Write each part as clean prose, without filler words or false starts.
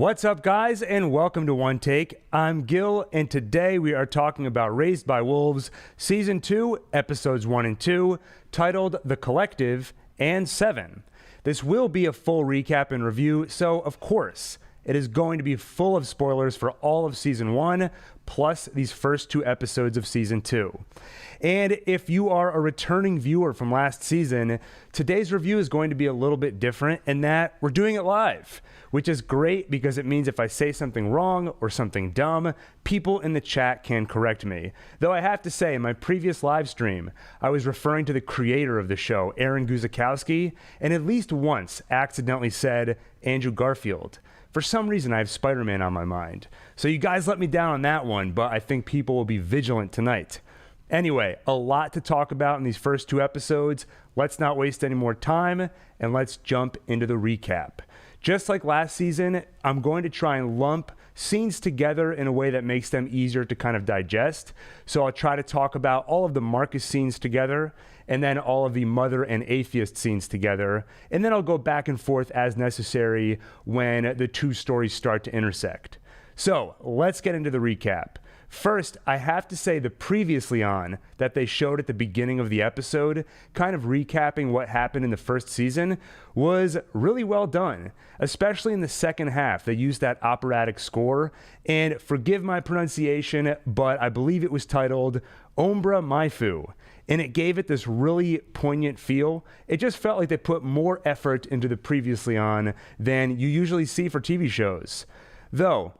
What's up, guys, and welcome to One Take. I'm Gil, and today we are talking about Raised by Wolves, Season 2, Episodes 1 and 2, titled The Collective and 7. This will be a full recap and review, so of course, it is going to be full of spoilers for all of Season 1, plus these first 2 episodes of Season 2. And if you are a returning viewer from last season, today's review is going to be a little bit different in that we're doing it live, which is great because it means if I say something wrong or something dumb, people in the chat can correct me. Though I have to say, in my previous live stream, I was referring to the creator of the show, Aaron Guzikowski, and at least once accidentally said Andrew Garfield. For some reason, I have Spider-Man on my mind. So you guys let me down on that one, but I think people will be vigilant tonight. Anyway, a lot to talk about in these first 2 episodes. Let's not waste any more time, and let's jump into the recap. Just like last season, I'm going to try and lump scenes together in a way that makes them easier to kind of digest. So I'll try to talk about all of the Marcus scenes together, and then all of the Mother and Atheist scenes together, and then I'll go back and forth as necessary when the 2 stories start to intersect. So let's get into the recap. First, I have to say the previously on that they showed at the beginning of the episode, kind of recapping what happened in the first season, was really well done, especially in the second half. They used that operatic score, and forgive my pronunciation, but I believe it was titled Ombra Maifu, and it gave it this really poignant feel. It just felt like they put more effort into the previously on than you usually see for TV shows. Though,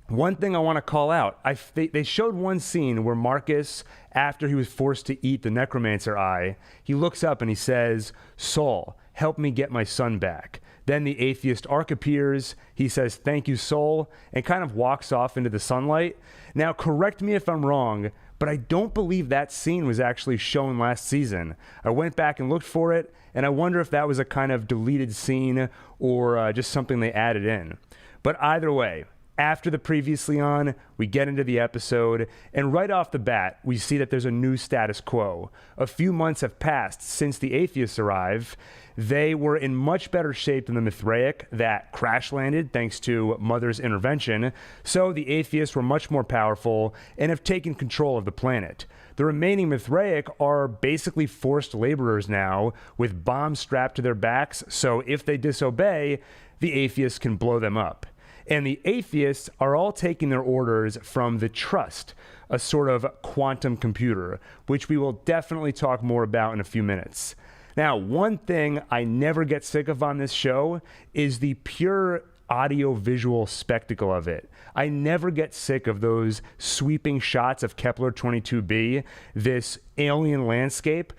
one thing I want to call out, they showed one scene where Marcus, after he was forced to eat the necromancer eye, he looks up and he says, "Soul, help me get my son back." Then the atheist arc appears, he says, "Thank you, Soul," and kind of walks off into the sunlight. Now, correct me if I'm wrong, but I don't believe that scene was actually shown last season. I went back and looked for it, and I wonder if that was a kind of deleted scene or just something they added in. But either way, after the previously on, we get into the episode, and right off the bat, we see that there's a new status quo. A few months have passed since the atheists arrived. They were in much better shape than the Mithraic that crash landed thanks to Mother's intervention, so the atheists were much more powerful and have taken control of the planet. The remaining Mithraic are basically forced laborers now, with bombs strapped to their backs, so if they disobey, the atheists can blow them up. And the atheists are all taking their orders from the Trust, a sort of quantum computer, which we will definitely talk more about in a few minutes. Now, one thing I never get sick of on this show is the pure audio-visual spectacle of it. I never get sick of those sweeping shots of Kepler 22b, this alien landscape,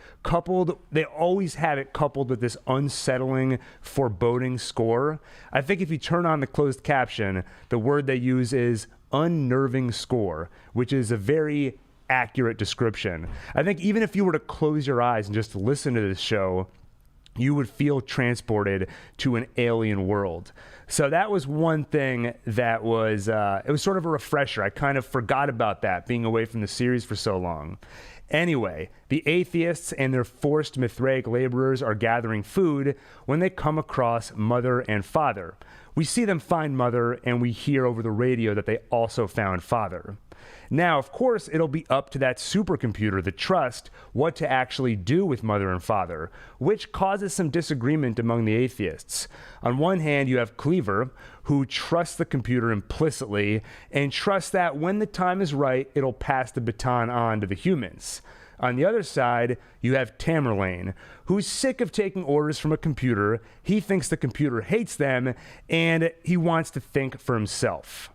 they always have it coupled with this unsettling, foreboding score. I think if you turn on the closed caption, the word they use is unnerving score, which is a very accurate description. I think even if you were to close your eyes and just listen to this show, you would feel transported to an alien world. So that was one thing that was, it was sort of a refresher. I kind of forgot about that, being away from the series for so long. Anyway, the atheists and their forced Mithraic laborers are gathering food when they come across Mother and Father. We see them find Mother, and we hear over the radio that they also found Father. Now, of course, it'll be up to that supercomputer, the Trust, what to actually do with Mother and Father, which causes some disagreement among the atheists. On one hand, you have Cleaver, who trusts the computer implicitly and trusts that when the time is right, it'll pass the baton on to the humans. On the other side, you have Tamerlane, who's sick of taking orders from a computer. He thinks the computer hates them, and he wants to think for himself.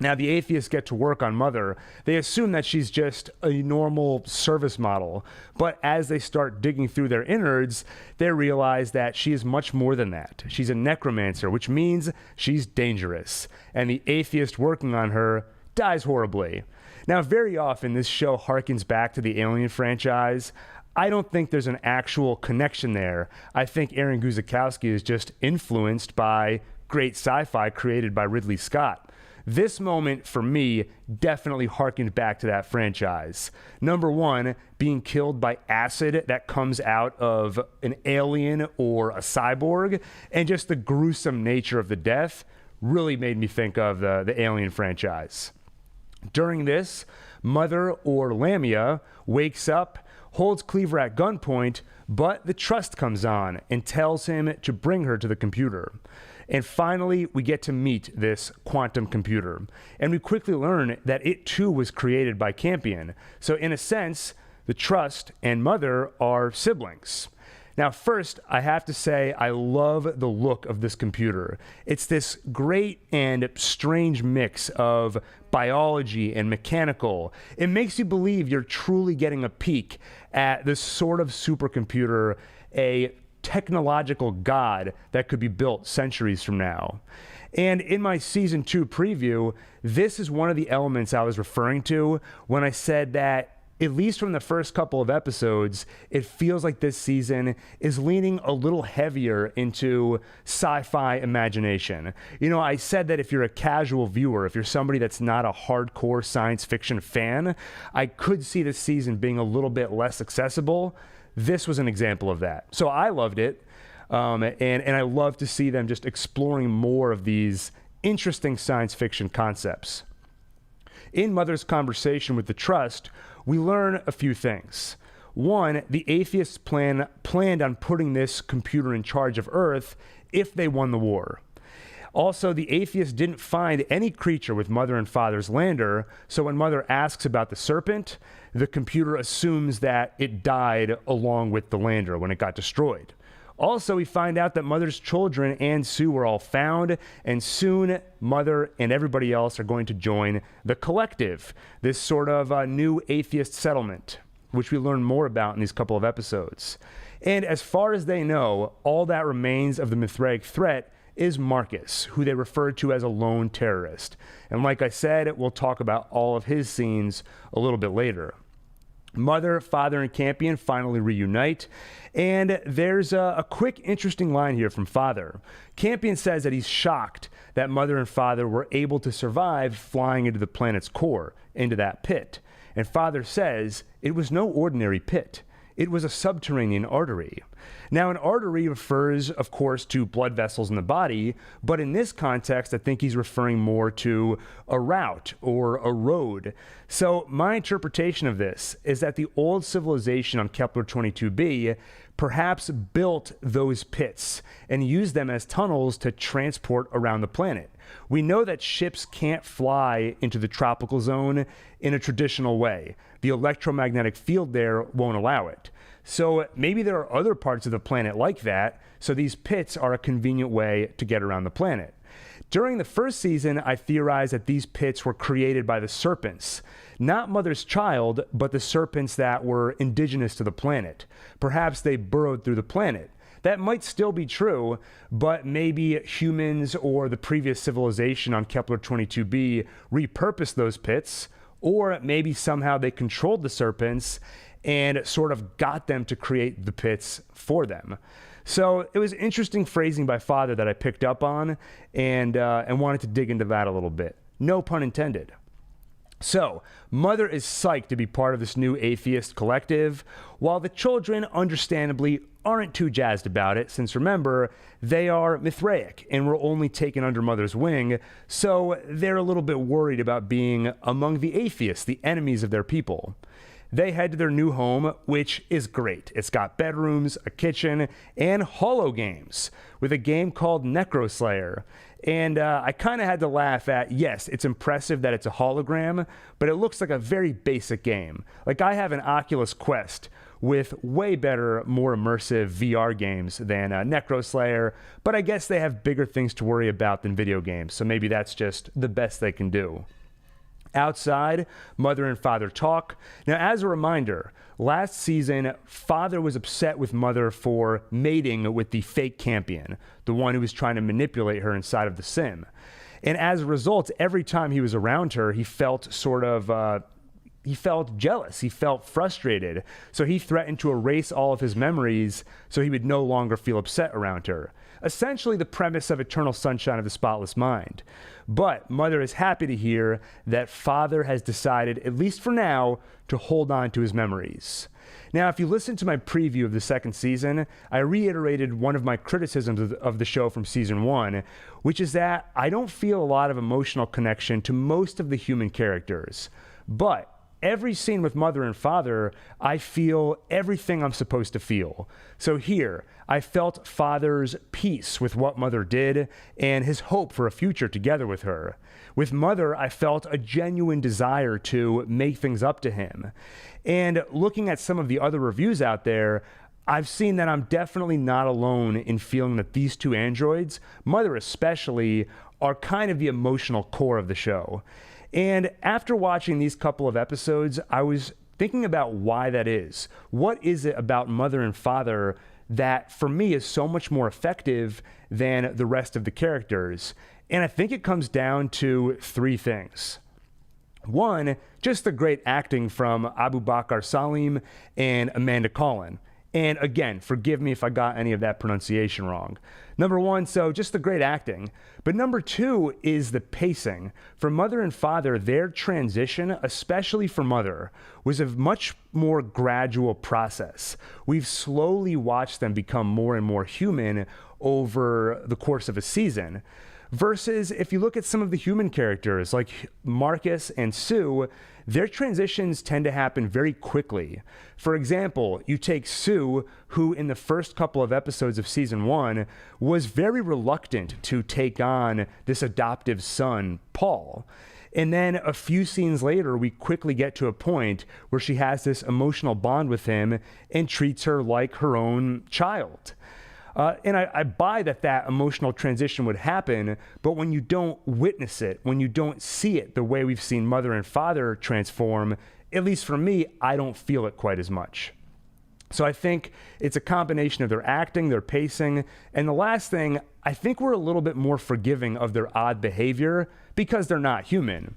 Now, the atheists get to work on Mother. They assume that she's just a normal service model, but as they start digging through their innards, they realize that she is much more than that. She's a necromancer, which means she's dangerous, and the atheist working on her dies horribly. Now, very often, this show harkens back to the Alien franchise. I don't think there's an actual connection there. I think Aaron Guzikowski is just influenced by great sci-fi created by Ridley Scott. This moment, for me, definitely harkened back to that franchise. Number one, being killed by acid that comes out of an alien or a cyborg, and just the gruesome nature of the death. really made me think of the Alien franchise. During this, Mother, or Lamia, wakes up, holds Cleaver at gunpoint, but the trust comes on and tells him to bring her to the computer. And finally, we get to meet this quantum computer. And we quickly learn that it too was created by Campion. So in a sense, the Trust and Mother are siblings. Now, first, I have to say I love the look of this computer. It's this great and strange mix of biology and mechanical. It makes you believe you're truly getting a peek at this sort of supercomputer, a technological god that could be built centuries from now. And in my season 2 preview, this is one of the elements I was referring to when I said that, at least from the first couple of episodes, it feels like this season is leaning a little heavier into sci-fi imagination. You know, I said that if you're a casual viewer, if you're somebody that's not a hardcore science fiction fan, I could see this season being a little bit less accessible. This was an example of that. So I loved it, and I love to see them just exploring more of these interesting science fiction concepts. In Mother's conversation with the Trust, we learn a few things. One, the atheists planned on putting this computer in charge of Earth if they won the war. Also, the atheists didn't find any creature with Mother and Father's lander, so when Mother asks about the Serpent, the computer assumes that it died along with the lander when it got destroyed. Also, we find out that Mother's children and Sue were all found, and soon Mother and everybody else are going to join the Collective, this sort of new atheist settlement, which we learn more about in these couple of episodes. And as far as they know, all that remains of the Mithraic threat is Marcus, who they refer to as a lone terrorist. And like I said, we'll talk about all of his scenes a little bit later. Mother, Father, and Campion finally reunite, and there's a quick, interesting line here from Father. Campion says that he's shocked that Mother and Father were able to survive flying into the planet's core, into that pit. And Father says it was no ordinary pit. It was a subterranean artery. Now, an artery refers, of course, to blood vessels in the body, but in this context, I think he's referring more to a route or a road. So my interpretation of this is that the old civilization on Kepler 22b perhaps built those pits and used them as tunnels to transport around the planet. We know that ships can't fly into the tropical zone in a traditional way. The electromagnetic field there won't allow it. So maybe there are other parts of the planet like that, so these pits are a convenient way to get around the planet. During the first season, I theorized that these pits were created by the Serpents. Not Mother's child, but the Serpents that were indigenous to the planet. Perhaps they burrowed through the planet. That might still be true, but maybe humans or the previous civilization on Kepler 22b repurposed those pits, or maybe somehow they controlled the Serpents and sort of got them to create the pits for them. So it was interesting phrasing by Father that I picked up on and wanted to dig into that a little bit. No pun intended. So, Mother is psyched to be part of this new atheist collective, while the children, understandably, aren't too jazzed about it, since remember, they are Mithraic and were only taken under Mother's wing, so they're a little bit worried about being among the atheists, the enemies of their people. They head to their new home, which is great. It's got bedrooms, a kitchen, and holo games, with a game called Necroslayer. And I kind of had to laugh at, yes, it's impressive that it's a hologram, but it looks like a very basic game. Like, I have an Oculus Quest with way better, more immersive VR games than Necroslayer, but I guess they have bigger things to worry about than video games, so maybe that's just the best they can do. Outside, Mother and Father talk. Now, as a reminder, last season, Father was upset with Mother for mating with the fake Campion, the one who was trying to manipulate her inside of the sim. And as a result, every time he was around her, he felt he felt jealous, he felt frustrated. So he threatened to erase all of his memories so he would no longer feel upset around her. essentially the premise of Eternal Sunshine of the Spotless Mind. But Mother is happy to hear that Father has decided, at least for now, to hold on to his memories. Now, if you listen to my preview of the second season, I reiterated one of my criticisms of the show from season 1, which is that I don't feel a lot of emotional connection to most of the human characters. But every scene with Mother and Father, I feel everything I'm supposed to feel. So here, I felt Father's peace with what Mother did and his hope for a future together with her. With Mother, I felt a genuine desire to make things up to him. And looking at some of the other reviews out there, I've seen that I'm definitely not alone in feeling that these two androids, Mother especially, are kind of the emotional core of the show. And after watching these couple of episodes, I was thinking about why that is. What is it about Mother and Father that, for me, is so much more effective than the rest of the characters? And I think it comes down to 3 things. One, just the great acting from Abu Bakr Salim and Amanda Collin. And again, forgive me if I got any of that pronunciation wrong. Number 1, so just the great acting. But number 2 is the pacing. For Mother and Father, their transition, especially for Mother, was a much more gradual process. We've slowly watched them become more and more human over the course of a season. Versus if you look at some of the human characters like Marcus and Sue, their transitions tend to happen very quickly. For example, you take Sue, who in the first couple of episodes of season 1 was very reluctant to take on this adoptive son, Paul. And then a few scenes later, we quickly get to a point where she has this emotional bond with him and treats her like her own child. And I buy that emotional transition would happen, but when you don't witness it, when you don't see it the way we've seen Mother and Father transform, at least for me, I don't feel it quite as much. So I think it's a combination of their acting, their pacing, and the last thing, I think we're a little bit more forgiving of their odd behavior because they're not human.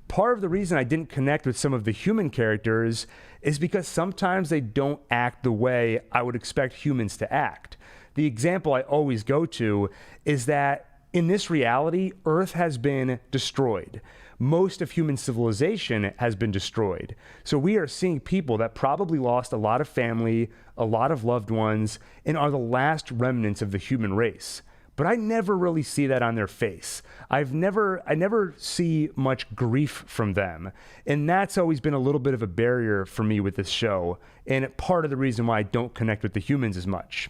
Part of the reason I didn't connect with some of the human characters is because sometimes they don't act the way I would expect humans to act. The example I always go to is that in this reality, Earth has been destroyed. Most of human civilization has been destroyed. So we are seeing people that probably lost a lot of family, a lot of loved ones, and are the last remnants of the human race. But I never really see that on their face. I never see much grief from them. And that's always been a little bit of a barrier for me with this show, and part of the reason why I don't connect with the humans as much.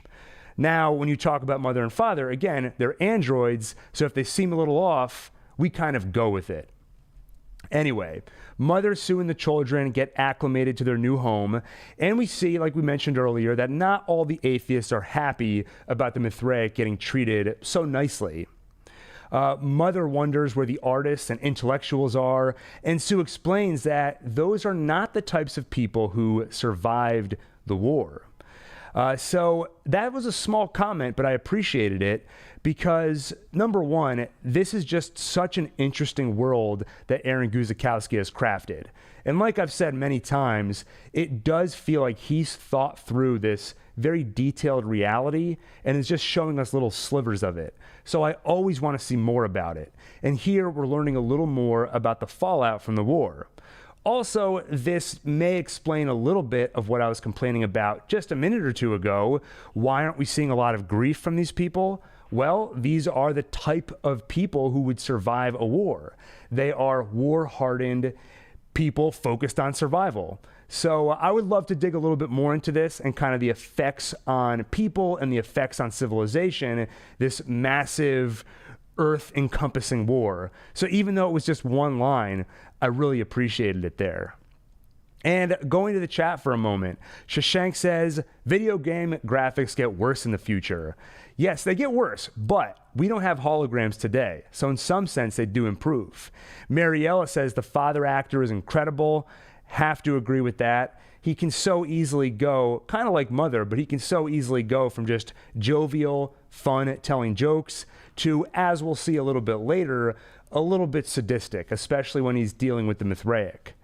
Now, when you talk about Mother and Father, again, they're androids, so if they seem a little off, we kind of go with it. Anyway, Mother, Sue, and the children get acclimated to their new home, and we see, like we mentioned earlier, that not all the atheists are happy about the Mithraic getting treated so nicely. Mother wonders where the artists and intellectuals are, and Sue explains that those are not the types of people who survived the war. So that was a small comment, but I appreciated it because, number 1, this is just such an interesting world that Aaron Guzikowski has crafted. And like I've said many times, it does feel like he's thought through this very detailed reality and is just showing us little slivers of it. So I always want to see more about it. And here we're learning a little more about the fallout from the war. Also, this may explain a little bit of what I was complaining about just a minute or two ago. Why aren't we seeing a lot of grief from these people? Well, these are the type of people who would survive a war. They are war-hardened people focused on survival. So I would love to dig a little bit more into this and kind of the effects on people and the effects on civilization, this massive Earth-encompassing war. So even though it was just one line, I really appreciated it there. And going to the chat for a moment, Shashank says, video game graphics get worse in the future. Yes, they get worse, but we don't have holograms today, so in some sense they do improve. Mariella says the father actor is incredible. Have to agree with that. He can so easily go, kind of like Mother, but he can so easily go from just jovial, fun, telling jokes to, as we'll see a little bit later, a little bit sadistic, especially when he's dealing with the Mithraic.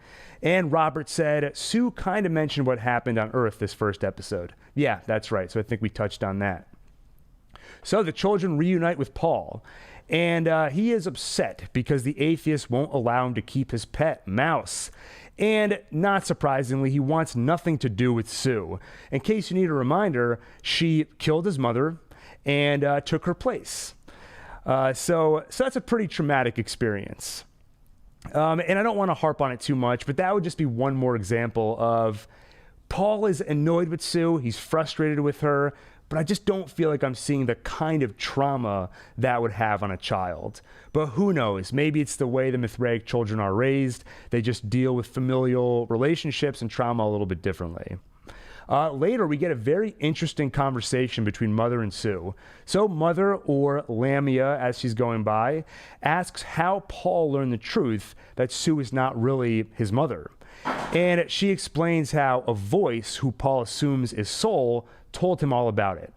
And Robert said, Sue kind of mentioned what happened on Earth this first episode. Yeah, that's right. So I think we touched on that. So the children reunite with Paul, and he is upset because the atheist won't allow him to keep his pet mouse. And not surprisingly, he wants nothing to do with Sue. In case you need a reminder, she killed his mother and took her place. So that's a pretty traumatic experience. And I don't want to harp on it too much, but that would just be one more example of Paul is annoyed with Sue. He's frustrated with her, but I just don't feel like I'm seeing the kind of trauma that would have on a child. But who knows? Maybe it's the way the Mithraic children are raised. They just deal with familial relationships and trauma a little bit differently. Later, we get a very interesting conversation between Mother and Sue. So Mother, or Lamia as she's going by, asks how Paul learned the truth that Sue is not really his mother. And she explains how a voice, who Paul assumes is Soul, told him all about it.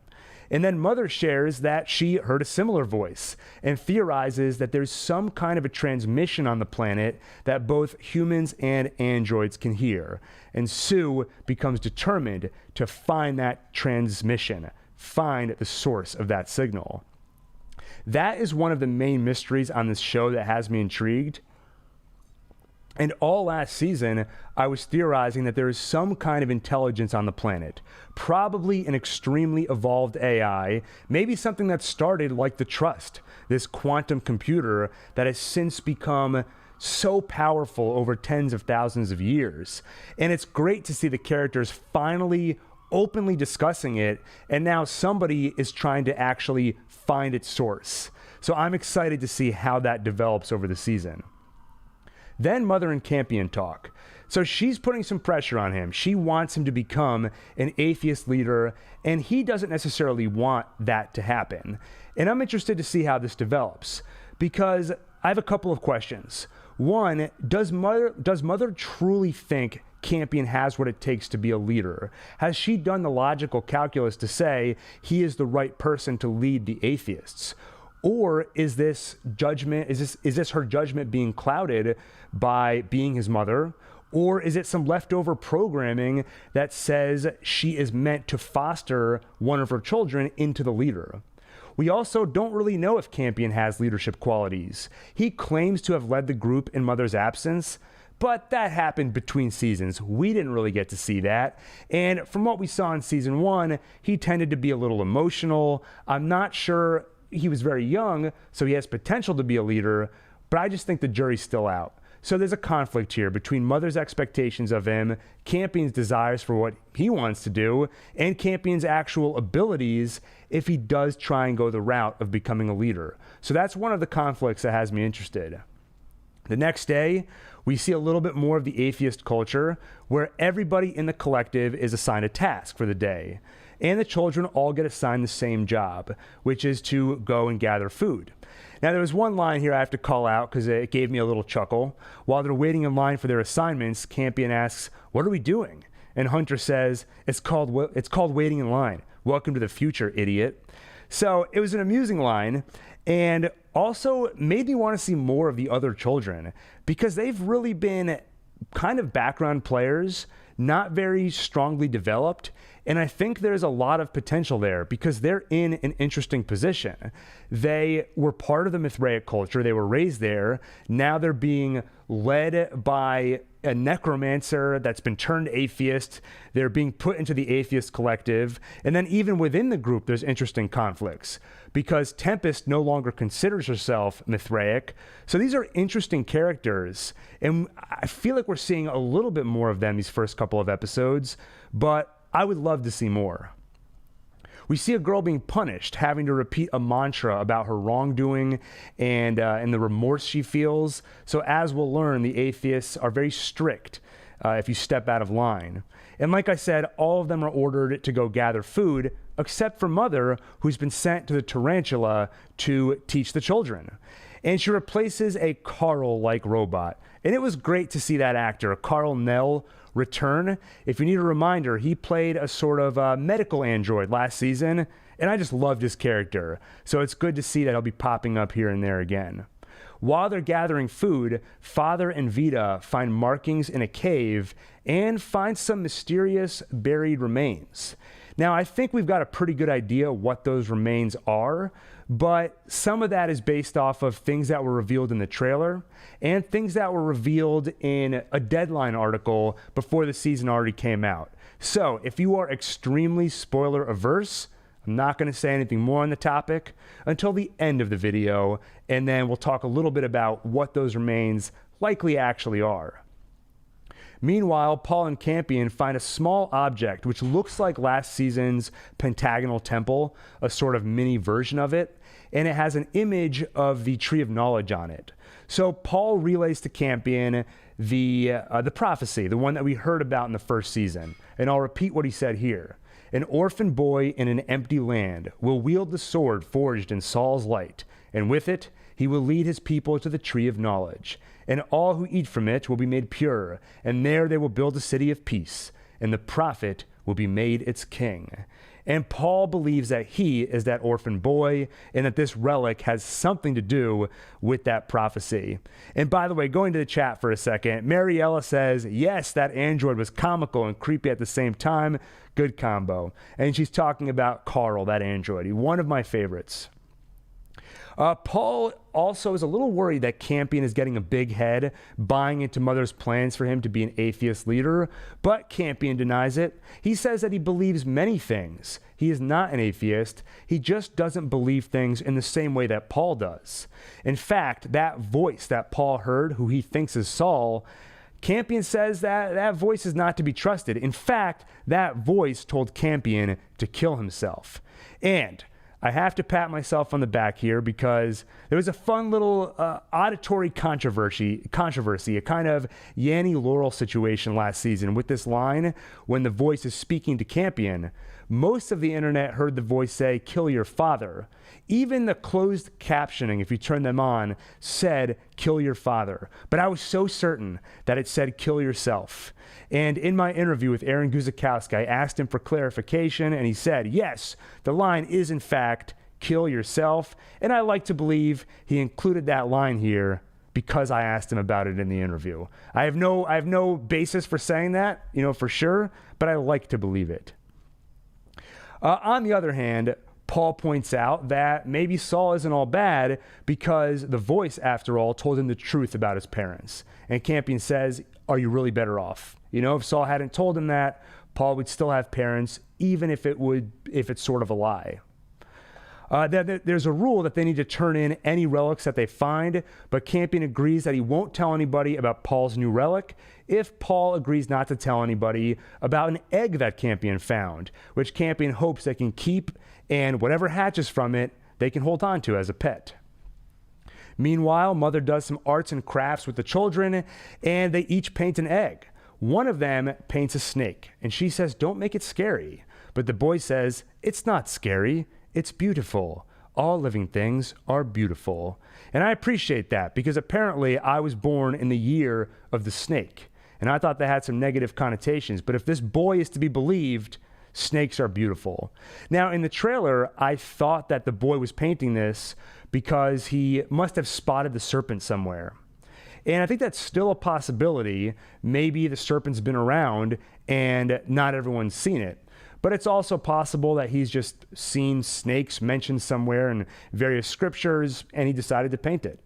And then Mother shares that she heard a similar voice and theorizes that there's some kind of a transmission on the planet that both humans and androids can hear. And Sue becomes determined to find that transmission, find the source of that signal. That is one of the main mysteries on this show that has me intrigued. And all last season, I was theorizing that there is some kind of intelligence on the planet, probably an extremely evolved AI, maybe something that started like the Trust, this quantum computer that has since become so powerful over tens of thousands of years. And it's great to see the characters finally openly discussing it, and now somebody is trying to actually find its source. So I'm excited to see how that develops over the season. Then Mother and Campion talk. So she's putting some pressure on him. She wants him to become an atheist leader, and he doesn't necessarily want that to happen. And I'm interested to see how this develops, because I have a couple of questions. One, does Mother truly think Campion has what it takes to be a leader? Has she done the logical calculus to say he is the right person to lead the atheists? Or is this her judgment being clouded by being his mother? Or is it some leftover programming that says she is meant to foster one of her children into the leader? We also don't really know if Campion has leadership qualities. He claims to have led the group in Mother's absence, but that happened between seasons. We didn't really get to see that. And from what we saw in season 1, he tended to be a little emotional. I'm not sure. He was very young, so he has potential to be a leader, but I just think the jury's still out. So there's a conflict here between Mother's expectations of him, Campion's desires for what he wants to do, and Campion's actual abilities if he does try and go the route of becoming a leader. So that's one of the conflicts that has me interested. The next day, we see a little bit more of the atheist culture, where everybody in the collective is assigned a task for the day. And the children all get assigned the same job, which is to go and gather food. Now, there was one line here I have to call out because it gave me a little chuckle. While they're waiting in line for their assignments, Campion asks, "What are we doing?" And Hunter says, it's called waiting in line. Welcome to the future, idiot. So it was an amusing line, and also made me want to see more of the other children, because they've really been kind of background players, not very strongly developed. And I think there's a lot of potential there because they're in an interesting position. They were part of the Mithraic culture. They were raised there. Now they're being led by a necromancer that's been turned atheist. They're being put into the atheist collective. And then even within the group, there's interesting conflicts because Tempest no longer considers herself Mithraic. So these are interesting characters. And I feel like we're seeing a little bit more of them these first couple of episodes, but I would love to see more. We see a girl being punished, having to repeat a mantra about her wrongdoing and the remorse she feels. So as we'll learn, the atheists are very strict if you step out of line. And like I said, all of them are ordered to go gather food, except for Mother, who's been sent to the tarantula to teach the children. And she replaces a Carl-like robot. And it was great to see that actor, Carl Nell, return. If you need a reminder, he played a sort of medical android last season, and I just loved his character. So it's good to see that he'll be popping up here and there again. While they're gathering food, Father and Vita find markings in a cave and find some mysterious buried remains. Now, I think we've got a pretty good idea what those remains are, but some of that is based off of things that were revealed in the trailer and things that were revealed in a Deadline article before the season already came out. So if you are extremely spoiler averse, I'm not going to say anything more on the topic until the end of the video, and then we'll talk a little bit about what those remains likely actually are. Meanwhile, Paul and Campion find a small object which looks like last season's pentagonal temple, a sort of mini version of it, and it has an image of the Tree of Knowledge on it. So Paul relays to Campion the prophecy, the one that we heard about in the first season, and I'll repeat what he said here. An orphan boy in an empty land will wield the sword forged in Saul's light, and with it he will lead his people to the Tree of Knowledge. And all who eat from it will be made pure, and there they will build a city of peace, and the prophet will be made its king. And Paul believes that he is that orphan boy, and that this relic has something to do with that prophecy. And by the way, going to the chat for a second, Mariella says, yes, that android was comical and creepy at the same time. Good combo. And she's talking about Carl, that android, one of my favorites. Paul also is a little worried that Campion is getting a big head, buying into Mother's plans for him to be an atheist leader, but Campion denies it. He says that he believes many things. He is not an atheist. He just doesn't believe things in the same way that Paul does. In fact, that voice that Paul heard, who he thinks is Saul, Campion says that voice is not to be trusted. In fact, that voice told Campion to kill himself. And I have to pat myself on the back here because there was a fun little auditory controversy, a kind of Yanny Laurel situation last season with this line when the voice is speaking to Campion. Most of the internet heard the voice say, "Kill your father." Even the closed captioning, if you turn them on, said, "Kill your father." But I was so certain that it said, "Kill yourself." And in my interview with Aaron Guzikowski, I asked him for clarification, and he said, yes, the line is in fact, "Kill yourself." And I like to believe he included that line here because I asked him about it in the interview. I have no basis for saying that, for sure, but I like to believe it. On the other hand, Paul points out that maybe Saul isn't all bad because the voice, after all, told him the truth about his parents. And Campion says, are you really better off? If Saul hadn't told him that, Paul would still have parents, even if it's sort of a lie. There's a rule that they need to turn in any relics that they find, but Campion agrees that he won't tell anybody about Paul's new relic if Paul agrees not to tell anybody about an egg that Campion found, which Campion hopes they can keep, and whatever hatches from it, they can hold on to as a pet. Meanwhile, Mother does some arts and crafts with the children, and they each paint an egg. One of them paints a snake, and she says, "Don't make it scary." But the boy says, "It's not scary. It's beautiful. All living things are beautiful." And I appreciate that because apparently I was born in the year of the snake. And I thought that had some negative connotations. But if this boy is to be believed, snakes are beautiful. Now, in the trailer, I thought that the boy was painting this because he must have spotted the serpent somewhere. And I think that's still a possibility. Maybe the serpent's been around and not everyone's seen it. But it's also possible that he's just seen snakes mentioned somewhere in various scriptures, and he decided to paint it.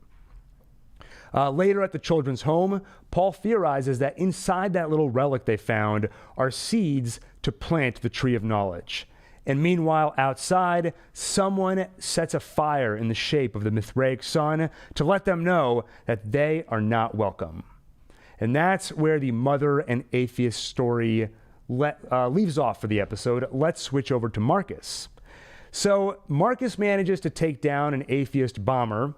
Later at the children's home, Paul theorizes that inside that little relic they found are seeds to plant the Tree of Knowledge. And meanwhile, outside, someone sets a fire in the shape of the Mithraic sun to let them know that they are not welcome. And that's where the mother and atheist story leaves off for the episode. Let's switch over to Marcus. So Marcus manages to take down an atheist bomber.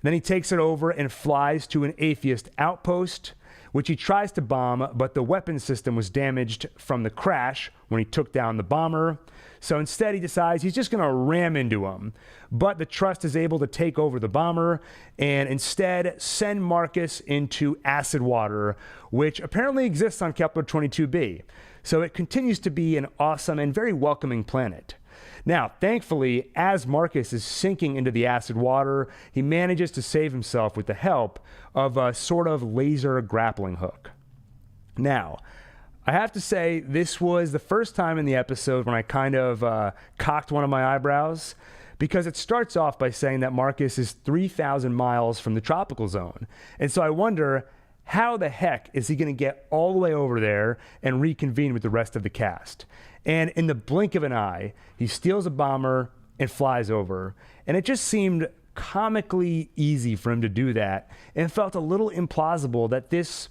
Then he takes it over and flies to an atheist outpost, which he tries to bomb, but the weapon system was damaged from the crash when he took down the bomber. So instead he decides he's just going to ram into him. But the Trust is able to take over the bomber and instead send Marcus into acid water, which apparently exists on Kepler 22b. So it continues to be an awesome and very welcoming planet. Now, thankfully, as Marcus is sinking into the acid water, he manages to save himself with the help of a sort of laser grappling hook. Now, I have to say, this was the first time in the episode when I kind of cocked one of my eyebrows, because it starts off by saying that Marcus is 3,000 miles from the tropical zone. And so I wonder, how the heck is he going to get all the way over there and reconvene with the rest of the cast? And in the blink of an eye, he steals a bomber and flies over. And it just seemed comically easy for him to do that, and felt a little implausible that this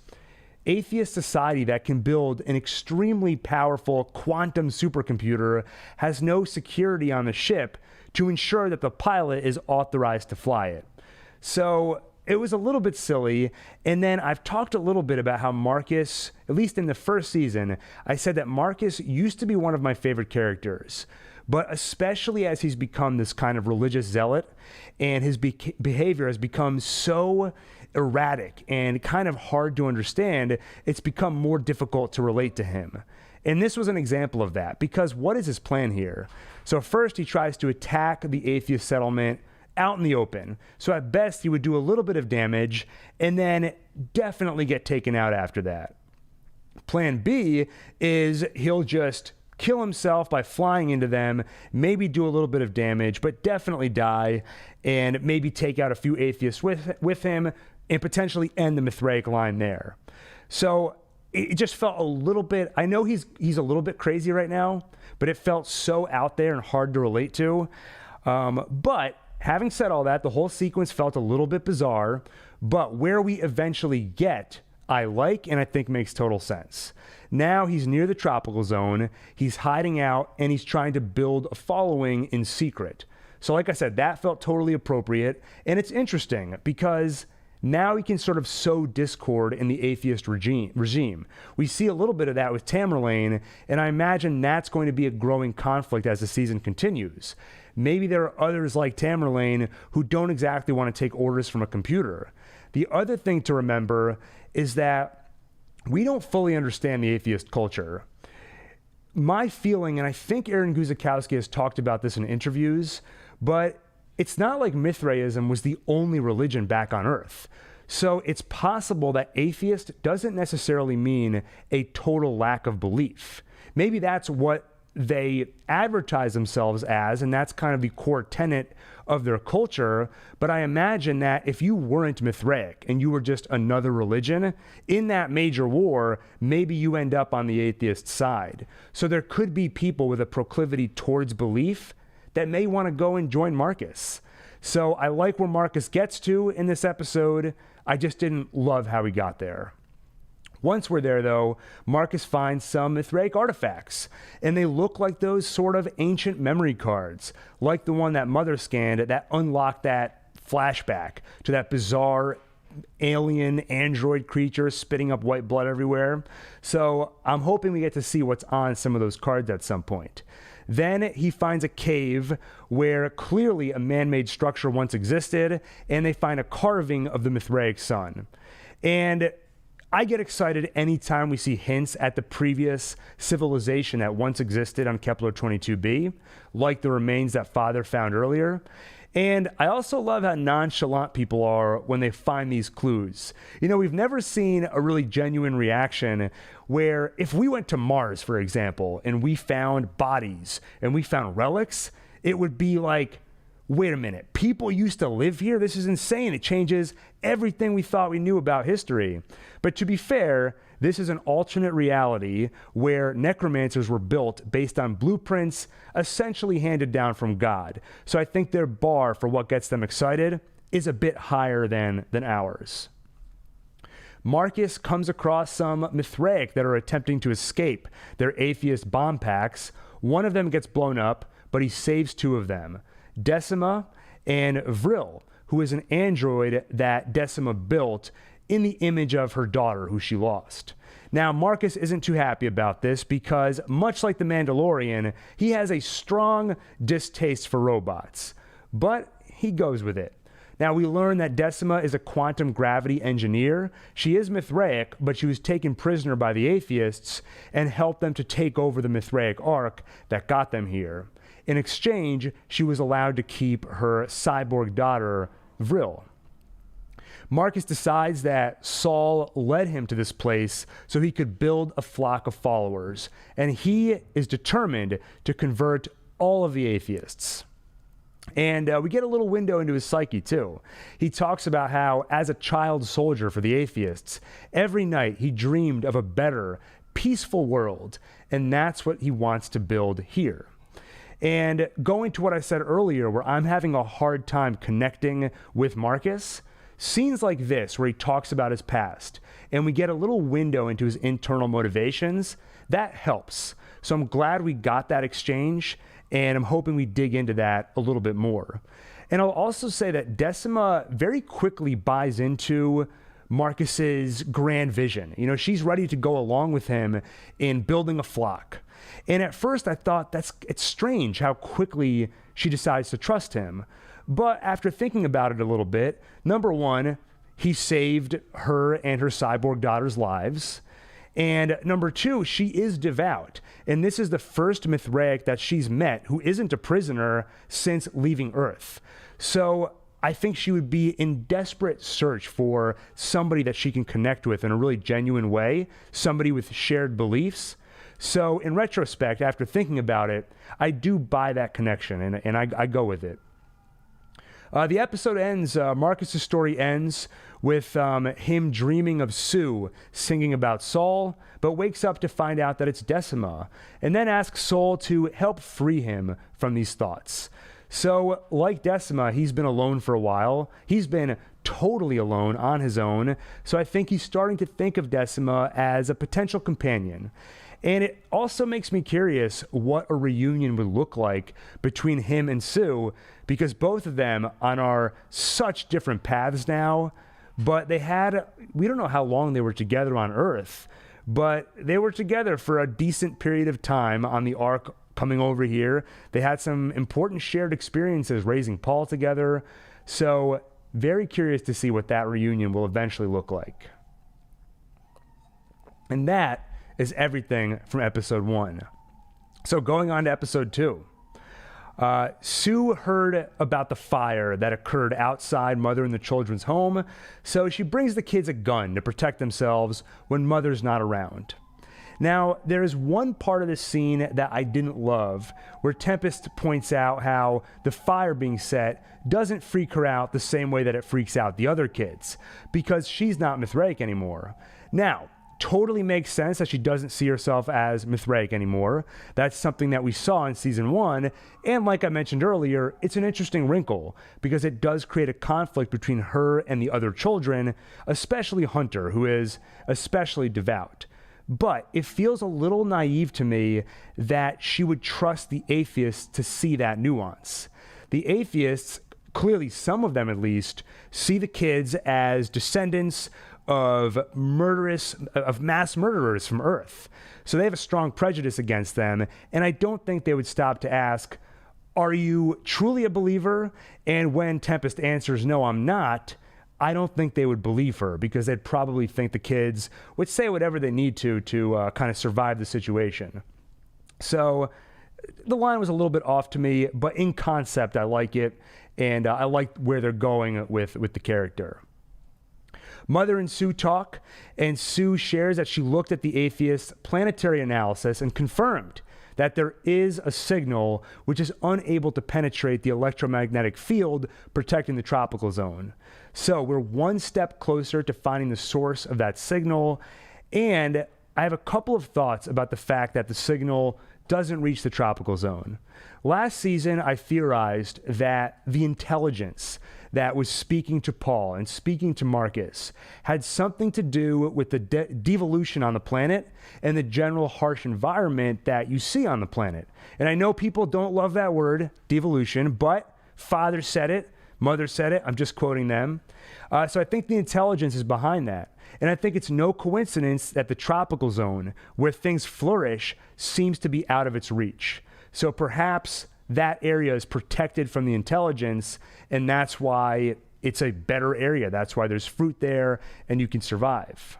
atheist society that can build an extremely powerful quantum supercomputer has no security on the ship to ensure that the pilot is authorized to fly it. So it was a little bit silly. And then I've talked a little bit about how Marcus, at least in the first season, I said that Marcus used to be one of my favorite characters. But especially as he's become this kind of religious zealot, and his behavior has become so erratic and kind of hard to understand, it's become more difficult to relate to him. And this was an example of that, because what is his plan here? So first he tries to attack the atheist settlement out in the open. So at best he would do a little bit of damage and then definitely get taken out after that. Plan B is he'll just kill himself by flying into them, maybe do a little bit of damage, but definitely die, and maybe take out a few atheists with him and potentially end the Mithraic line there. So it just felt a little bit, I know he's a little bit crazy right now, but it felt so out there and hard to relate to. But having said all that, the whole sequence felt a little bit bizarre, but where we eventually get, I like, and I think makes total sense. Now he's near the tropical zone, he's hiding out, and he's trying to build a following in secret. So like I said, that felt totally appropriate, and it's interesting because now he can sort of sow discord in the atheist regime. We see a little bit of that with Tamerlane, and I imagine that's going to be a growing conflict as the season continues. Maybe there are others like Tamerlane who don't exactly want to take orders from a computer. The other thing to remember is that we don't fully understand the atheist culture. My feeling, and I think Aaron Guzikowski has talked about this in interviews, but it's not like Mithraism was the only religion back on Earth. So it's possible that atheist doesn't necessarily mean a total lack of belief. Maybe that's what they advertise themselves as, and that's kind of the core tenet of their culture. But I imagine that if you weren't Mithraic and you were just another religion, in that major war, maybe you end up on the atheist side. So there could be people with a proclivity towards belief that may want to go and join Marcus. So I like where Marcus gets to in this episode. I just didn't love how he got there. Once we're there, though, Marcus finds some Mithraic artifacts, and they look like those sort of ancient memory cards, like the one that Mother scanned that unlocked that flashback to that bizarre alien android creature spitting up white blood everywhere. So I'm hoping we get to see what's on some of those cards at some point. Then he finds a cave where clearly a man-made structure once existed, and they find a carving of the Mithraic sun. And I get excited anytime we see hints at the previous civilization that once existed on Kepler 22b, like the remains that Father found earlier. And I also love how nonchalant people are when they find these clues. You know, we've never seen a really genuine reaction where if we went to Mars, for example, and we found bodies and we found relics, it would be like, wait a minute, people used to live here? This is insane. It changes everything we thought we knew about history. But to be fair, this is an alternate reality where necromancers were built based on blueprints essentially handed down from God. So I think their bar for what gets them excited is a bit higher than ours. Marcus comes across some Mithraic that are attempting to escape their atheist bomb packs. One of them gets blown up, but he saves two of them, Decima and Vril, who is an android that Decima built in the image of her daughter, who she lost. Now, Marcus isn't too happy about this because, much like the Mandalorian, he has a strong distaste for robots, but he goes with it. Now, we learn that Decima is a quantum gravity engineer. She is Mithraic, but she was taken prisoner by the atheists and helped them to take over the Mithraic arc that got them here. In exchange, she was allowed to keep her cyborg daughter, Vril. Marcus decides that Saul led him to this place so he could build a flock of followers, and he is determined to convert all of the atheists. And we get a little window into his psyche, too. He talks about how, as a child soldier for the atheists, every night he dreamed of a better, peaceful world, and that's what he wants to build here. And going to what I said earlier, where I'm having a hard time connecting with Marcus, scenes like this, where he talks about his past, and we get a little window into his internal motivations, that helps. So I'm glad we got that exchange, and I'm hoping we dig into that a little bit more. And I'll also say that Decima very quickly buys into Marcus's grand vision. You know, she's ready to go along with him in building a flock. And at first I thought it's strange how quickly she decides to trust him. But after thinking about it a little bit, number one, he saved her and her cyborg daughter's lives. And number two, she is devout. And this is the first Mithraic that she's met who isn't a prisoner since leaving Earth. So I think she would be in desperate search for somebody that she can connect with in a really genuine way, somebody with shared beliefs. So in retrospect, after thinking about it, I do buy that connection, and I go with it. The episode ends, Marcus's story ends with him dreaming of Sue singing about Saul, but wakes up to find out that it's Decima, and then asks Saul to help free him from these thoughts. So, like Decima, he's been alone for a while. He's been totally alone on his own, so I think he's starting to think of Decima as a potential companion. And it also makes me curious what a reunion would look like between him and Sue, because both of them are such different paths now, but we don't know how long they were together on Earth, but they were together for a decent period of time on the Ark coming over here. They had some important shared experiences raising Paul together, so very curious to see what that reunion will eventually look like. And that is everything from episode 1. So going on to episode 2. Sue heard about the fire that occurred outside Mother and the children's home, so she brings the kids a gun to protect themselves when Mother's not around. Now, there is one part of this scene that I didn't love, where Tempest points out how the fire being set doesn't freak her out the same way that it freaks out the other kids, because she's not Mithraic anymore. Now, totally makes sense that she doesn't see herself as Mithraic anymore. That's something that we saw in season 1, and like I mentioned earlier, it's an interesting wrinkle, because it does create a conflict between her and the other children, especially Hunter, who is especially devout. But it feels a little naive to me that she would trust the atheists to see that nuance. The atheists, clearly some of them at least, see the kids as descendants of mass murderers from Earth. So they have a strong prejudice against them, and I don't think they would stop to ask, are you truly a believer? And when Tempest answers, no, I'm not, I don't think they would believe her, because they'd probably think the kids would say whatever they need to kind of survive the situation. So the line was a little bit off to me, but in concept, I like it, and I like where they're going with the character. Mother and Sue talk, and Sue shares that she looked at the atheist's planetary analysis and confirmed that there is a signal which is unable to penetrate the electromagnetic field protecting the tropical zone. So we're one step closer to finding the source of that signal, and I have a couple of thoughts about the fact that the signal doesn't reach the tropical zone. Last season, I theorized that the intelligence that was speaking to Paul and speaking to Marcus had something to do with the devolution on the planet and the general harsh environment that you see on the planet. And I know people don't love that word, devolution, but Father said it, Mother said it, I'm just quoting them. So I think the intelligence is behind that. And I think it's no coincidence that the tropical zone, where things flourish, seems to be out of its reach. So perhaps that area is protected from the intelligence, and that's why it's a better area. That's why there's fruit there, and you can survive.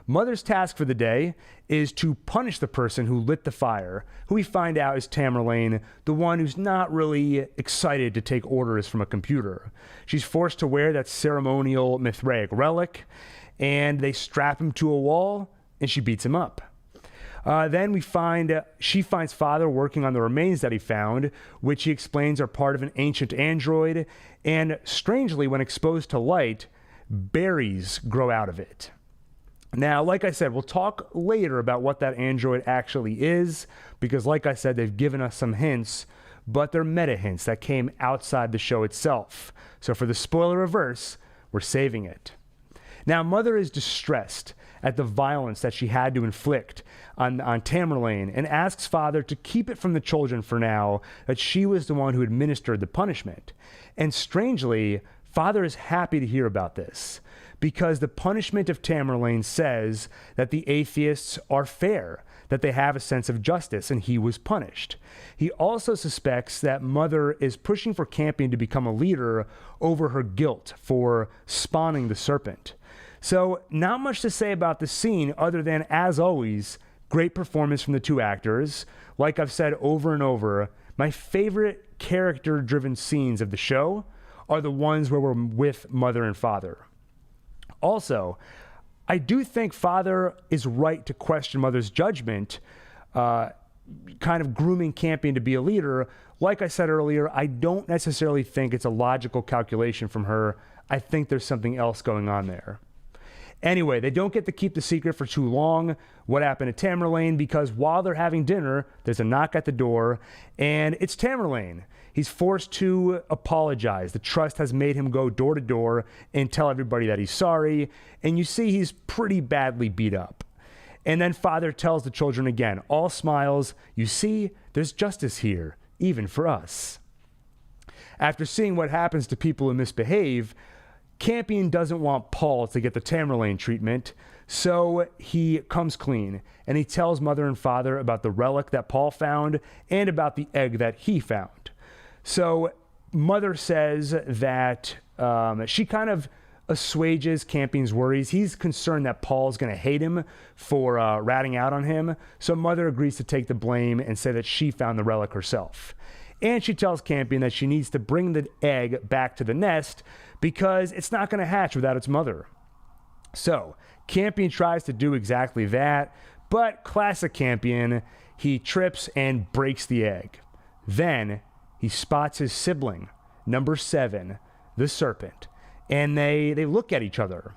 Mother's task for the day is to punish the person who lit the fire, who we find out is Tamerlane, the one who's not really excited to take orders from a computer. She's forced to wear that ceremonial Mithraic relic, and they strap him to a wall, and she beats him up. Then she finds Father working on the remains that he found, which he explains are part of an ancient android, and strangely, when exposed to light, berries grow out of it. Now, like I said, we'll talk later about what that android actually is, because like I said, they've given us some hints, but they're meta hints that came outside the show itself. So for the spoiler reverse, we're saving it. Now, Mother is distressed at the violence that she had to inflict on Tamerlane and asks Father to keep it from the children for now, that she was the one who administered the punishment. And strangely, Father is happy to hear about this, because the punishment of Tamerlane says that the atheists are fair, that they have a sense of justice, and he was punished. He also suspects that Mother is pushing for Campion to become a leader over her guilt for spawning the Serpent. So not much to say about the scene other than, as always, great performance from the two actors. Like I've said over and over, my favorite character-driven scenes of the show are the ones where we're with Mother and Father. Also, I do think Father is right to question Mother's judgment, kind of grooming Campion to be a leader. Like I said earlier, I don't necessarily think it's a logical calculation from her. I think there's something else going on there. Anyway, they don't get to keep the secret for too long, what happened to Tamerlane, because while they're having dinner, there's a knock at the door, and it's Tamerlane. He's forced to apologize. The trust has made him go door to door and tell everybody that he's sorry, and you see he's pretty badly beat up. And then Father tells the children again, all smiles, you see, there's justice here, even for us. After seeing what happens to people who misbehave, Campion doesn't want Paul to get the Tamerlane treatment, so he comes clean, and he tells Mother and Father about the relic that Paul found and about the egg that he found. So Mother says that she kind of assuages Campion's worries. He's concerned that Paul's going to hate him for ratting out on him, so Mother agrees to take the blame and say that she found the relic herself. And she tells Campion that she needs to bring the egg back to the nest because it's not going to hatch without its mother. So Campion tries to do exactly that, but classic Campion, he trips and breaks the egg. Then he spots his sibling, number 7, the Serpent, and they look at each other.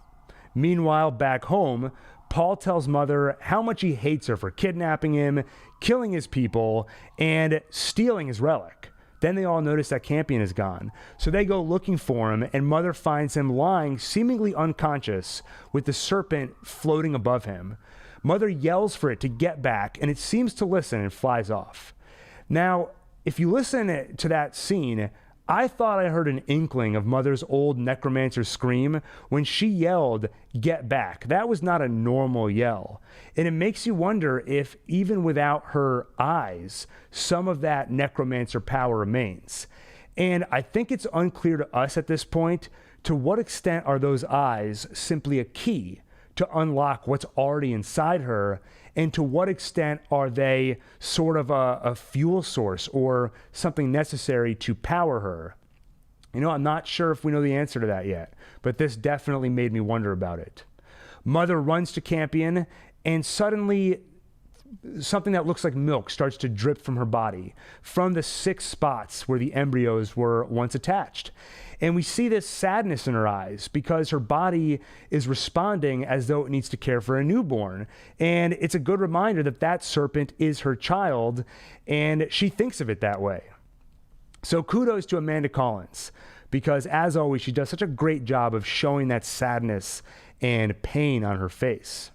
Meanwhile, back home, Paul tells Mother how much he hates her for kidnapping him, killing his people, and stealing his relic. Then they all notice that Campion is gone. So they go looking for him, and Mother finds him lying seemingly unconscious with the Serpent floating above him. Mother yells for it to get back, and it seems to listen and flies off. Now, if you listen to that scene, I thought I heard an inkling of Mother's old necromancer scream when she yelled, "Get back." That was not a normal yell. And it makes you wonder if, even without her eyes, some of that necromancer power remains. And I think it's unclear to us at this point to what extent are those eyes simply a key to unlock what's already inside her, and to what extent are they sort of a fuel source or something necessary to power her? You know, I'm not sure if we know the answer to that yet, but this definitely made me wonder about it. Mother runs to Campion, and suddenly something that looks like milk starts to drip from her body, from the 6 spots where the embryos were once attached. And we see this sadness in her eyes because her body is responding as though it needs to care for a newborn. And it's a good reminder that that serpent is her child, and she thinks of it that way. So kudos to Amanda Collins, because as always, she does such a great job of showing that sadness and pain on her face.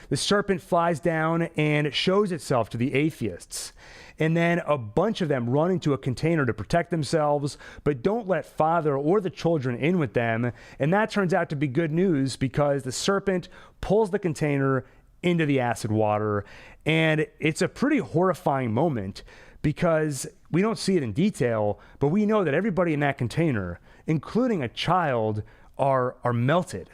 The serpent flies down and shows itself to the atheists. And then a bunch of them run into a container to protect themselves, but don't let Father or the children in with them. And that turns out to be good news because the serpent pulls the container into the acid water. And it's a pretty horrifying moment because we don't see it in detail, but we know that everybody in that container, including a child, are melted.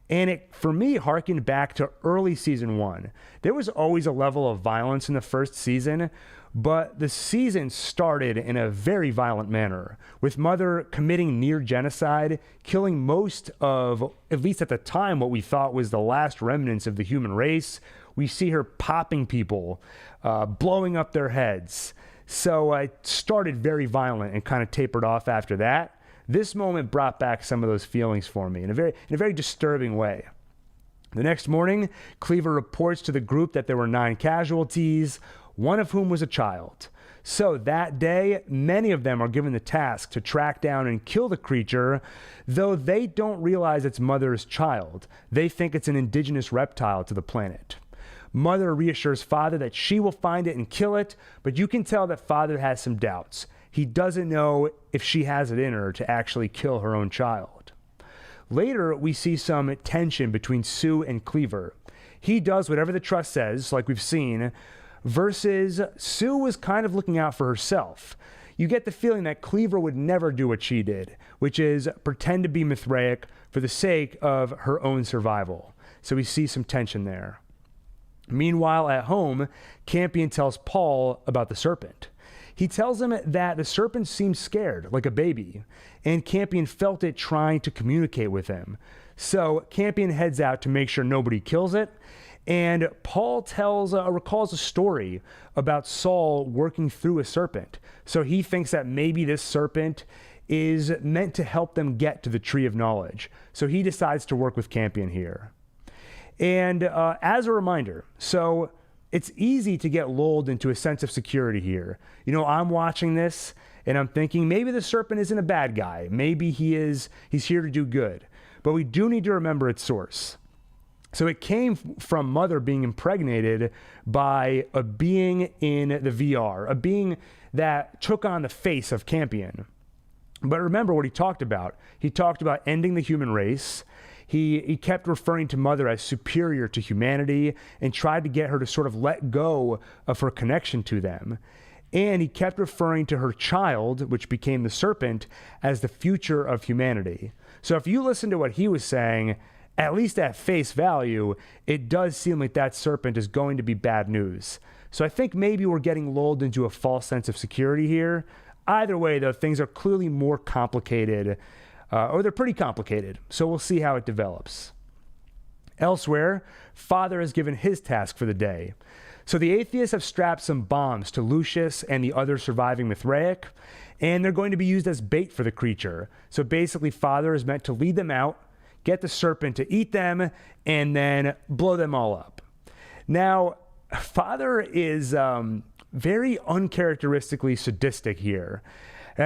And it, for me, harkened back to early season 1. There was always a level of violence in the first season, but the season started in a very violent manner, with Mother committing near genocide, killing most of, at least at the time, what we thought was the last remnants of the human race. We see her popping people, blowing up their heads. So it started very violent and kind of tapered off after that. This moment brought back some of those feelings for me in a very disturbing way. The next morning, Cleaver reports to the group that there were 9 casualties, one of whom was a child. So that day, many of them are given the task to track down and kill the creature, though they don't realize it's Mother's child. They think it's an indigenous reptile to the planet. Mother reassures Father that she will find it and kill it, but you can tell that Father has some doubts. He doesn't know if she has it in her to actually kill her own child. Later, we see some tension between Sue and Cleaver. He does whatever the trust says, like we've seen, versus Sue was kind of looking out for herself. You get the feeling that Cleaver would never do what she did, which is pretend to be Mithraic for the sake of her own survival. So we see some tension there. Meanwhile, at home, Campion tells Paul about the serpent. He tells him that the serpent seemed scared, like a baby, and Campion felt it trying to communicate with him. So Campion heads out to make sure nobody kills it, and Paul recalls a story about Saul working through a serpent. So he thinks that maybe this serpent is meant to help them get to the Tree of Knowledge. So he decides to work with Campion here. And as a reminder, so it's easy to get lulled into a sense of security here. You know, I'm watching this and I'm thinking maybe the serpent isn't a bad guy. Maybe he's here to do good. But we do need to remember its source. So it came from Mother being impregnated by a being in the VR, a being that took on the face of Campion. But remember what he talked about. He talked about ending the human race. He kept referring to Mother as superior to humanity and tried to get her to sort of let go of her connection to them. And he kept referring to her child, which became the serpent, as the future of humanity. So if you listen to what he was saying, at least at face value, it does seem like that serpent is going to be bad news. So I think maybe we're getting lulled into a false sense of security here. Either way, though, things are clearly more complicated, or they're pretty complicated. So we'll see how it develops. Elsewhere, Father has given his task for the day. So the atheists have strapped some bombs to Lucius and the other surviving Mithraic, and they're going to be used as bait for the creature. So basically, Father is meant to lead them out, get the serpent to eat them, and then blow them all up. Now, Father is very uncharacteristically sadistic here.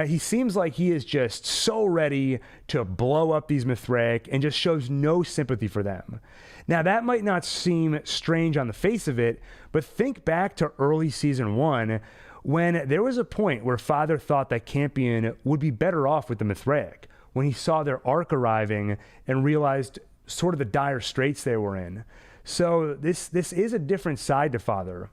He seems like he is just so ready to blow up these Mithraic and just shows no sympathy for them. Now, that might not seem strange on the face of it, but think back to early season 1 when there was a point where Father thought that Campion would be better off with the Mithraic when he saw their arc arriving and realized sort of the dire straits they were in. So this is a different side to Father.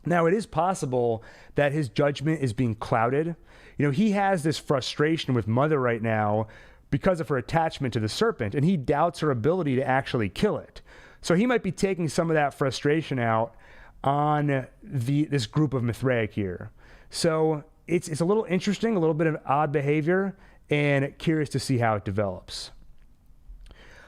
Now, it is possible that his judgment is being clouded. You know, he has this frustration with Mother right now because of her attachment to the serpent, and he doubts her ability to actually kill it. So he might be taking some of that frustration out on this group of Mithraic here. So it's a little interesting, a little bit of odd behavior, and curious to see how it develops.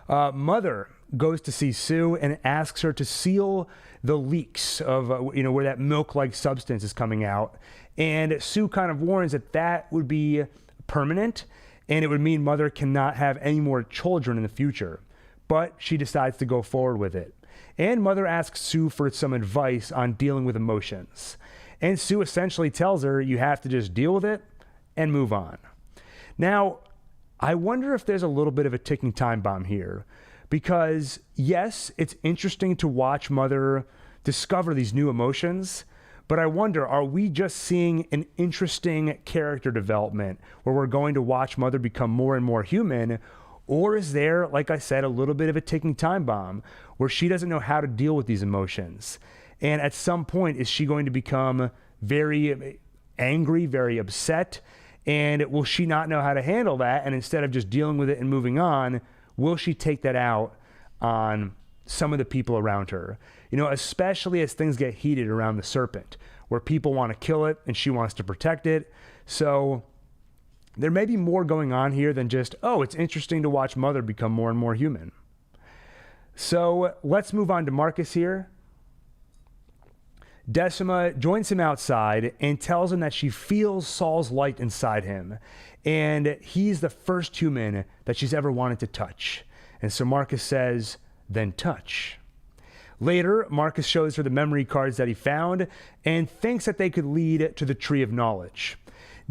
Mother goes to see Sue and asks her to seal the leaks of where that milk-like substance is coming out. And Sue kind of warns that would be permanent, and it would mean Mother cannot have any more children in the future. But she decides to go forward with it. And Mother asks Sue for some advice on dealing with emotions. And Sue essentially tells her you have to just deal with it and move on. Now, I wonder if there's a little bit of a ticking time bomb here. Because, yes, it's interesting to watch Mother discover these new emotions, but I wonder, are we just seeing an interesting character development where we're going to watch Mother become more and more human, or is there, like I said, a little bit of a ticking time bomb where she doesn't know how to deal with these emotions? And at some point, is she going to become very angry, very upset, and will she not know how to handle that? And instead of just dealing with it and moving on, will she take that out on some of the people around her, especially as things get heated around the Serpent, where people want to kill it and she wants to protect it. So there may be more going on here than just, oh, it's interesting to watch Mother become more and more human. So let's move on to Marcus here. Decima joins him outside and tells him that she feels Saul's light inside him, and he's the first human that she's ever wanted to touch. And so Marcus says, then touch. Later, Marcus shows her the memory cards that he found and thinks that they could lead to the Tree of Knowledge.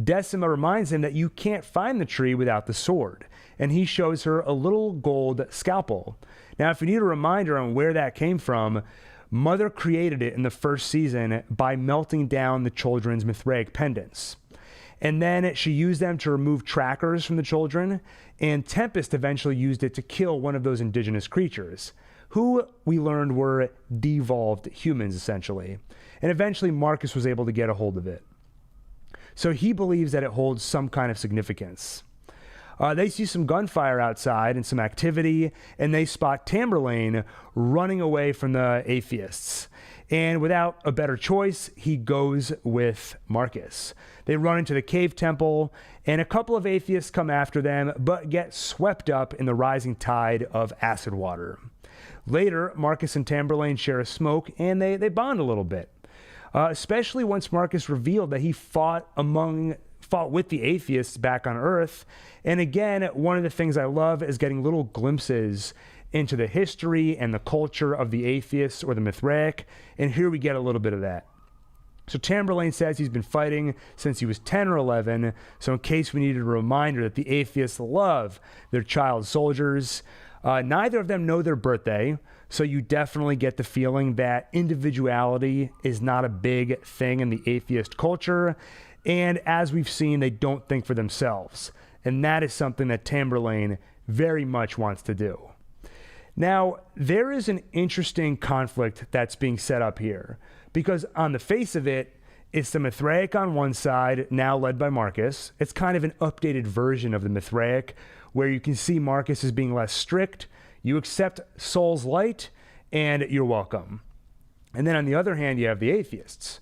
Decima reminds him that you can't find the tree without the sword, and he shows her a little gold scalpel. Now, if you need a reminder on where that came from, Mother created it in the first season by melting down the children's Mithraic pendants. And then she used them to remove trackers from the children, and Tempest eventually used it to kill one of those indigenous creatures, who we learned were devolved humans, essentially. And eventually Marcus was able to get a hold of it. So he believes that it holds some kind of significance. They see some gunfire outside and some activity, and they spot Tamburlaine running away from the atheists. And without a better choice, he goes with Marcus. They run into the cave temple, and a couple of atheists come after them, but get swept up in the rising tide of acid water. Later, Marcus and Tamburlaine share a smoke, and they bond a little bit. Especially once Marcus revealed that he fought with the atheists back on Earth. And again, one of the things I love is getting little glimpses into the history and the culture of the atheists or the Mithraic, and here we get a little bit of that. So Tamburlaine says he's been fighting since he was 10 or 11, so in case we needed a reminder that the atheists love their child soldiers. Neither of them know their birthday, so you definitely get the feeling that individuality is not a big thing in the atheist culture, and as we've seen, they don't think for themselves, and that is something that Tamburlaine very much wants to do. Now, there is an interesting conflict that's being set up here, because on the face of it, it's the Mithraic on one side, now led by Marcus. It's kind of an updated version of the Mithraic, where you can see Marcus as being less strict. You accept Saul's light, and you're welcome. And then on the other hand, you have the atheists.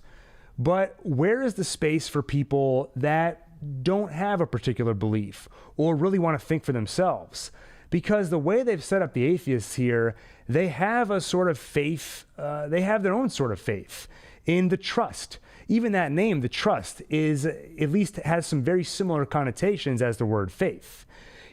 But where is the space for people that don't have a particular belief or really want to think for themselves? Because the way they've set up the atheists here, they have a sort of faith, they have their own sort of faith in the trust. Even that name, the trust, at least has some very similar connotations as the word faith.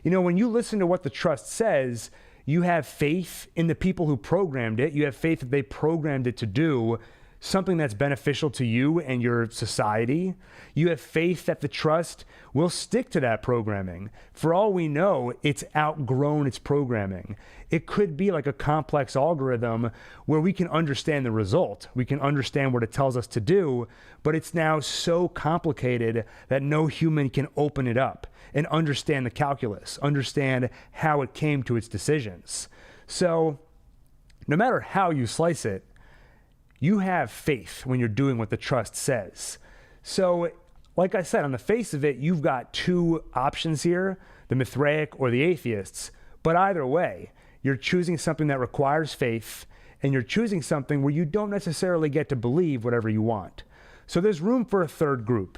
When you listen to what the trust says, you have faith in the people who programmed it. You have faith that they programmed it to do something that's beneficial to you and your society. You have faith that the trust will stick to that programming. For all we know, it's outgrown its programming. It could be like a complex algorithm where we can understand the result. We can understand what it tells us to do, but it's now so complicated that no human can open it up and understand the calculus, understand how it came to its decisions. So no matter how you slice it, you have faith when you're doing what the trust says. So, like I said, on the face of it, you've got two options here, the Mithraic or the atheists. But either way, you're choosing something that requires faith, and you're choosing something where you don't necessarily get to believe whatever you want. So there's room for a third group.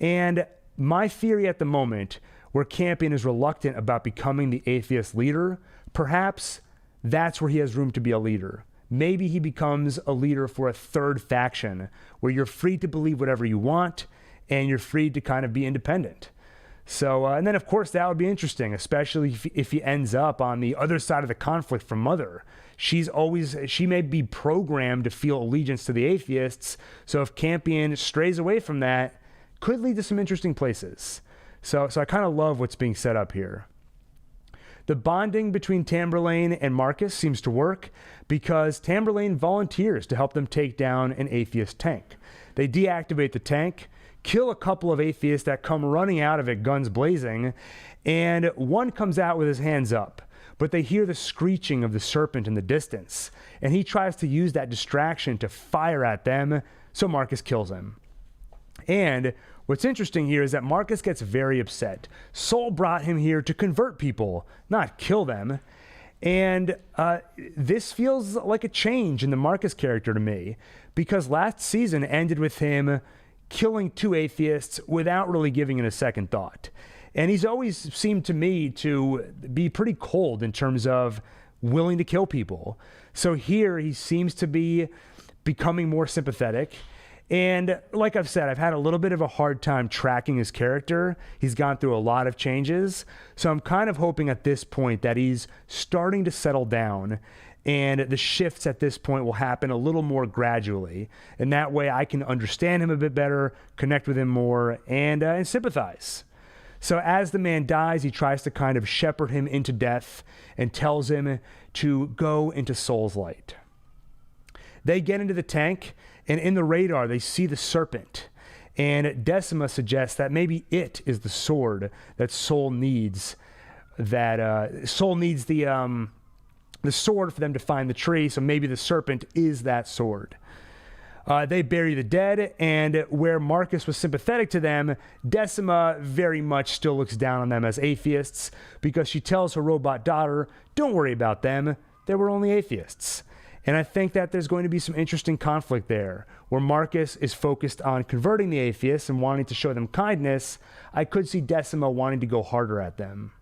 And my theory at the moment, where Campion is reluctant about becoming the atheist leader, perhaps that's where he has room to be a leader. Maybe he becomes a leader for a third faction where you're free to believe whatever you want and you're free to kind of be independent. So, and then of course that would be interesting, especially if he ends up on the other side of the conflict from Mother. She may be programmed to feel allegiance to the atheists. So if Campion strays away from that, could lead to some interesting places. So I kind of love what's being set up here. The bonding between Tamburlaine and Marcus seems to work because Tamburlaine volunteers to help them take down an atheist tank. They deactivate the tank, kill a couple of atheists that come running out of it, guns blazing, and one comes out with his hands up. But they hear the screeching of the Serpent in the distance, and he tries to use that distraction to fire at them, so Marcus kills him. And what's interesting here is that Marcus gets very upset. Saul brought him here to convert people, not kill them. And this feels like a change in the Marcus character to me, because last season ended with him killing 2 atheists without really giving it a second thought. And he's always seemed to me to be pretty cold in terms of willing to kill people. So here he seems to be becoming more sympathetic. And like I've said, I've had a little bit of a hard time tracking his character. He's gone through a lot of changes. So I'm kind of hoping at this point that he's starting to settle down, and the shifts at this point will happen a little more gradually. And that way I can understand him a bit better, connect with him more, and sympathize. So as the man dies, he tries to kind of shepherd him into death and tells him to go into Soul's light. They get into the tank, and in the radar, they see the Serpent. And Decima suggests that maybe it is the sword that Soul needs. That Soul needs the sword for them to find the tree, so maybe the Serpent is that sword. They bury the dead, and where Marcus was sympathetic to them, Decima very much still looks down on them as atheists, because she tells her robot daughter, don't worry about them, they were only atheists. And I think that there's going to be some interesting conflict there, where Marcus is focused on converting the atheists and wanting to show them kindness. I could see Decima wanting to go harder at them,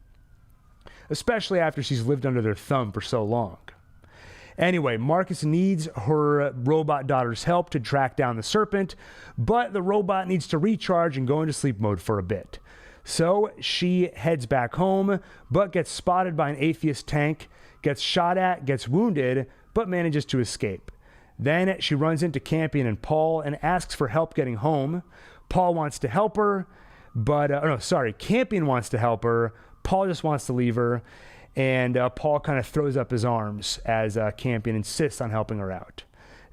especially after she's lived under their thumb for so long. Anyway, Marcus needs her robot daughter's help to track down the Serpent, but the robot needs to recharge and go into sleep mode for a bit. So she heads back home, but gets spotted by an atheist tank, gets shot at, gets wounded, but manages to escape. Then she runs into Campion and Paul and asks for help getting home. Paul wants to help her, but, Campion wants to help her. Paul just wants to leave her, and Paul kind of throws up his arms as Campion insists on helping her out.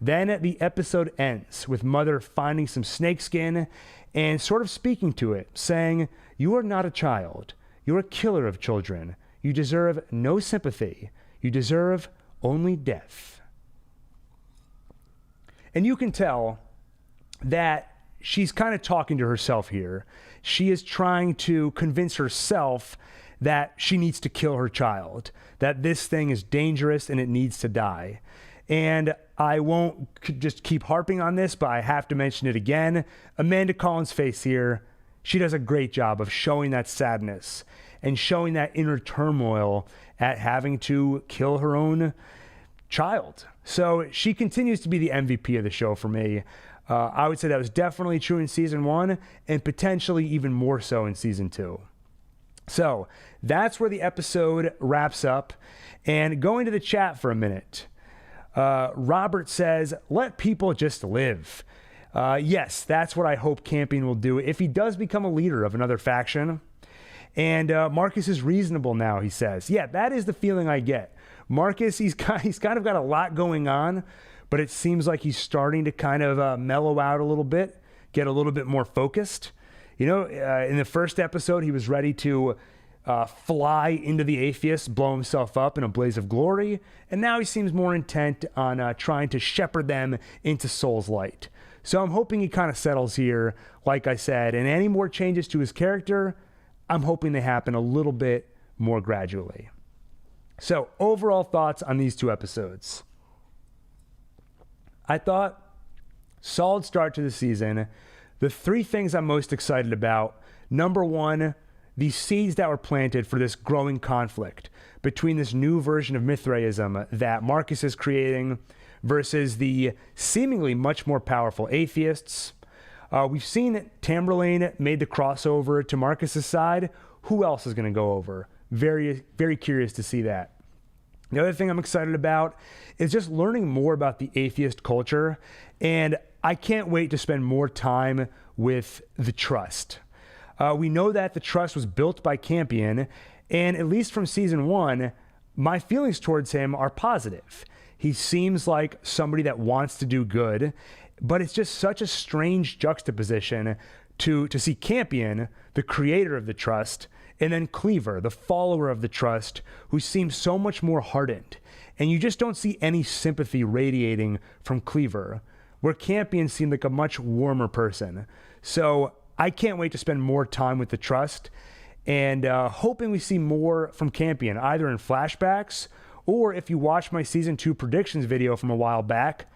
Then the episode ends with Mother finding some snakeskin and sort of speaking to it, saying, you are not a child. You're a killer of children. You deserve no sympathy. You deserve only death. And you can tell that she's kind of talking to herself here. She is trying to convince herself that she needs to kill her child, that this thing is dangerous and it needs to die. And I won't just keep harping on this, but I have to mention it again. Amanda Collins' face here, she does a great job of showing that sadness and showing that inner turmoil at having to kill her own child. So she continues to be the MVP of the show for me. I would say that was definitely true in season 1 and potentially even more so in season 2. So that's where the episode wraps up. And going to the chat for a minute, Robert says, let people just live. Yes, that's what I hope Campion will do if he does become a leader of another faction. And Marcus is reasonable now, he says. Yeah, that is the feeling I get. Marcus, he's kind of got a lot going on, but it seems like he's starting to kind of mellow out a little bit, get a little bit more focused. You know, in the first episode, he was ready to fly into the atheists, blow himself up in a blaze of glory, and now he seems more intent on trying to shepherd them into Soul's light. So I'm hoping he kind of settles here, like I said, and any more changes to his character, I'm hoping they happen a little bit more gradually. So overall thoughts on these 2 episodes. I thought solid start to the season. The 3 things I'm most excited about: number 1, the seeds that were planted for this growing conflict between this new version of Mithraism that Marcus is creating versus the seemingly much more powerful atheists. We've seen that Tamerlane made the crossover to Marcus's side. Who else is going to go over? Very, very curious to see that. The other thing I'm excited about is just learning more about the atheist culture, and I can't wait to spend more time with the Trust. We know that the Trust was built by Campion, and at least from season 1, my feelings towards him are positive. He seems like somebody that wants to do good, but it's just such a strange juxtaposition to see Campion, the creator of the Trust, and then Cleaver, the follower of the Trust, who seems so much more hardened. And you just don't see any sympathy radiating from Cleaver, where Campion seemed like a much warmer person. So I can't wait to spend more time with the Trust, and hoping we see more from Campion, either in flashbacks Or if you watch my season 2 predictions video from a while back,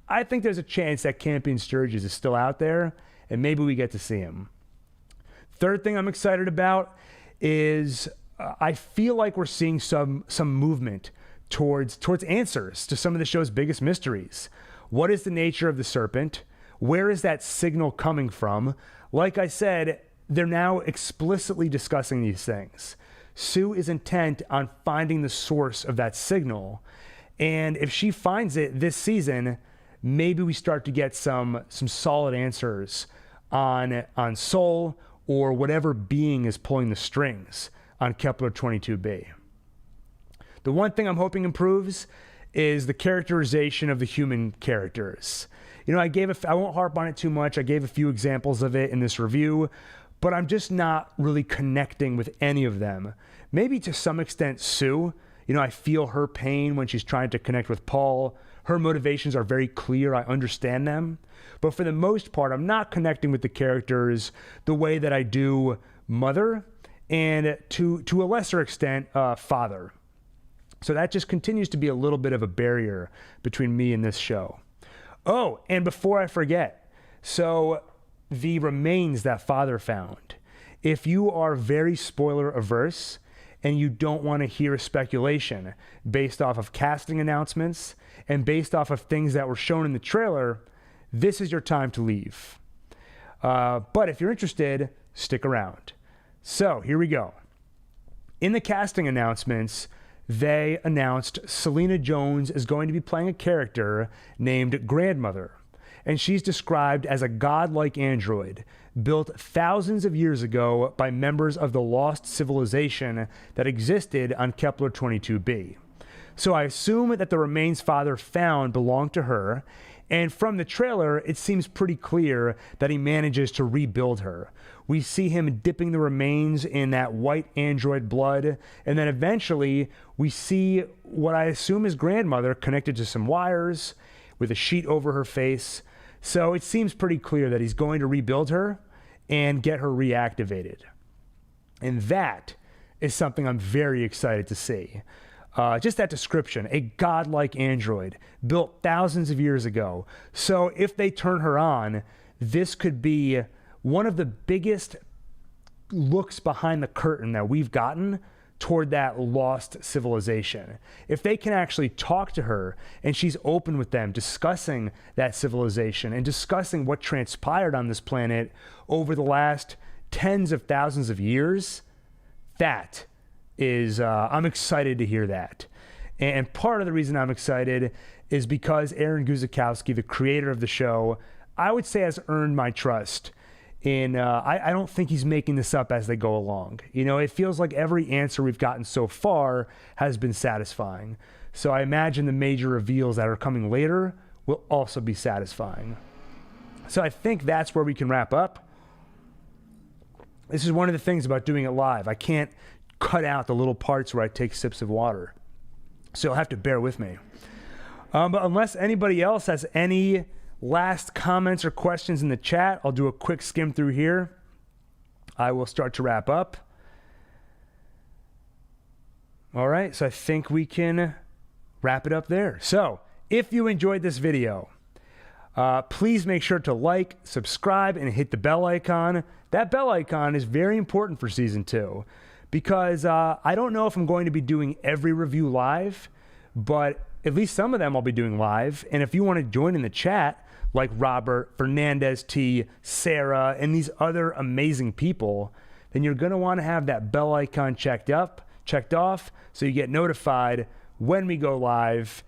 I think there's a chance that Campion Sturgis is still out there, and maybe we get to see him. Third thing I'm excited about is I feel like we're seeing some movement towards answers to some of the show's biggest mysteries. What is the nature of the Serpent? Where is that signal coming from? Like I said, they're now explicitly discussing these things. Sue is intent on finding the source of that signal. And if she finds it this season, maybe we start to get some solid answers on Sol or whatever being is pulling the strings on Kepler 22b. The one thing I'm hoping improves is the characterization of the human characters. You know, I won't harp on it too much. I gave a few examples of it in this review, but I'm just not really connecting with any of them. Maybe to some extent Sue. You know, I feel her pain when she's trying to connect with Paul. Her motivations are very clear. I understand them. But for the most part, I'm not connecting with the characters the way that I do Mother and to a lesser extent, Father. So that just continues to be a little bit of a barrier between me and this show. Oh, and before I forget, so the remains that Father found, if you are very spoiler averse and you don't want to hear speculation based off of casting announcements and based off of things that were shown in the trailer, this is your time to leave. But if you're interested, stick around. So here we go. In the casting announcements, they announced Selena Jones is going to be playing a character named Grandmother, and she's described as a godlike android built thousands of years ago by members of the lost civilization that existed on Kepler 22b. So I assume that the remains Father found belonged to her, and from the trailer, it seems pretty clear that he manages to rebuild her. We see him dipping the remains in that white android blood, and then eventually we see what I assume is Grandmother connected to some wires with a sheet over her face. So it seems pretty clear that he's going to rebuild her and get her reactivated. And that is something I'm very excited to see. Just that description, a godlike android built thousands of years ago. So if they turn her on, this could be one of the biggest looks behind the curtain that we've gotten toward that lost civilization. If they can actually talk to her and she's open with them, discussing that civilization and discussing what transpired on this planet over the last tens of thousands of years, that is, I'm excited to hear that. And part of the reason I'm excited is because Aaron Guzikowski, the creator of the show, I would say has earned my trust. I don't think he's making this up as they go along. You know, it feels like every answer we've gotten so far has been satisfying. So I imagine the major reveals that are coming later will also be satisfying. So I think that's where we can wrap up. This is one of the things about doing it live. I can't cut out the little parts where I take sips of water. So you'll have to bear with me. But unless anybody else has any last comments or questions in the chat, I'll do a quick skim through here. I will start to wrap up. All right, so I think we can wrap it up there. So if you enjoyed this video, please make sure to like, subscribe, and hit the bell icon. That bell icon is very important for Season 2 because I don't know if I'm going to be doing every review live, but at least some of them I'll be doing live. And if you want to join in the chat, like Robert, Fernandez T, Sarah, and these other amazing people, then you're going to want to have that bell icon checked off, so you get notified when we go live,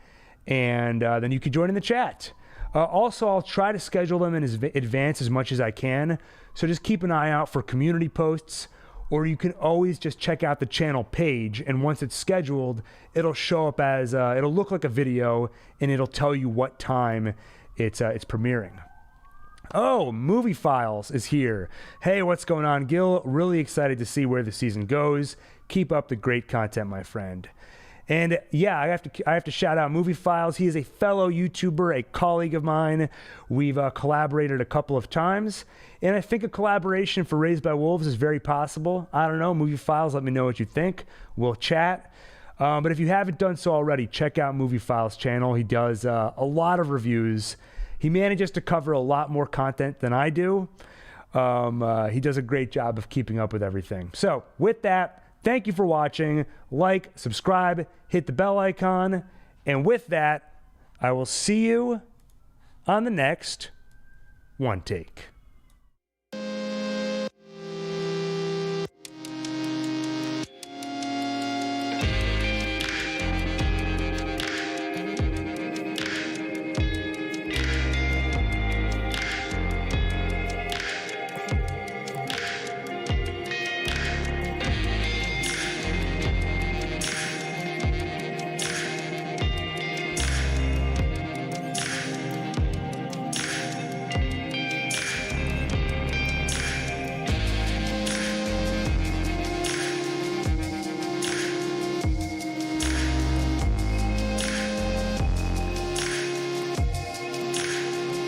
and then you can join in the chat. Also, I'll try to schedule them in advance as much as I can, so just keep an eye out for community posts, or you can always just check out the channel page, and once it's scheduled, it'll show up as, it'll look like a video, and it'll tell you what time it's premiering. Oh, Movie Files is here. Hey, what's going on, Gil? Really excited to see where the season goes. Keep up the great content, my friend. And yeah, I have to shout out Movie Files. He is a fellow YouTuber, a colleague of mine. We've collaborated a couple of times, and I think a collaboration for Raised by Wolves is very possible. I don't know, Movie Files, let me know what you think. We'll chat. But if you haven't done so already, check out Movie Files channel. He does a lot of reviews. He manages to cover a lot more content than I do. He does a great job of keeping up with everything. So with that, thank you for watching. Like, subscribe, hit the bell icon. And with that, I will see you on the next One Take.